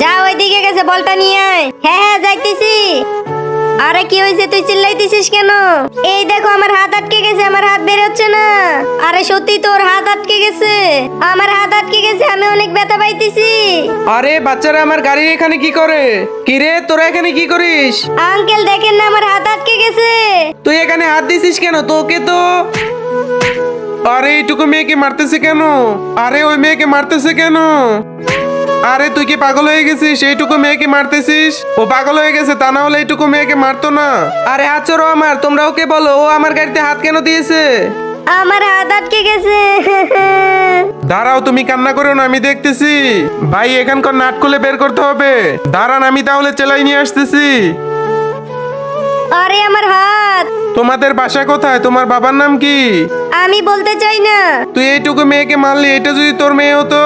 যা ওইদিকে গেছে, বলটা নিয়ে আয়। হ্যাঁ হ্যাঁ যাইতেছি। আরে কি হয়েছে, তুই চিল্লাইতেছিস কেন? এই দেখো আমার হাত আটকে গেছে, আমার হাত বের হচ্ছে না। আরে সত্যি তোর হাত আটকে গেছে, আমার হাত আটকে গেছে, আমি অনেক ব্যথা পাইতেছি। আরে বাচ্চারা আমার গাড়ির এখানে কি করে? কি রে তোরা এখানে কি করিস? আঙ্কেল দেখেন না, আমার হাত আটকে গেছে। তুই এখানে হাত দিছিস কেন? তোকে তো আরে এইটুকু মেয়েকে মারতেছে কেন? আরে ওই মেয়েকে মারতেছে কেন? আরে তুই কি পাগল হয়ে গেছিস? এইটুকু মেয়েকে মারতেছিস? ও পাগল হয়ে গেছে, তা না হলে এইটুকু মেয়েকে মারতো না। আরে হাত ছাড়ো আমার, তোমরা ওকে বলো ও আমার গাড়িতে হাত কেন দিয়েছে? আমার হাত আটকে গেছে। দাঁড়াও, তুমি কান্না করো না, আমি দেখতেছি। ভাই এখানকার নাট খুলে বের করতে হবে। দাঁড়ান, আমি তাহলে চেলাই নিয়ে আসতেছি। আরে আমার হাত। তোমাদের বাসা কোথায়? তোমার বাবার নাম কি? আমি বলতে চাই না। তুই এইটুকু মেয়েকে মারলি, এটা যদি তোর মেয়ে হতো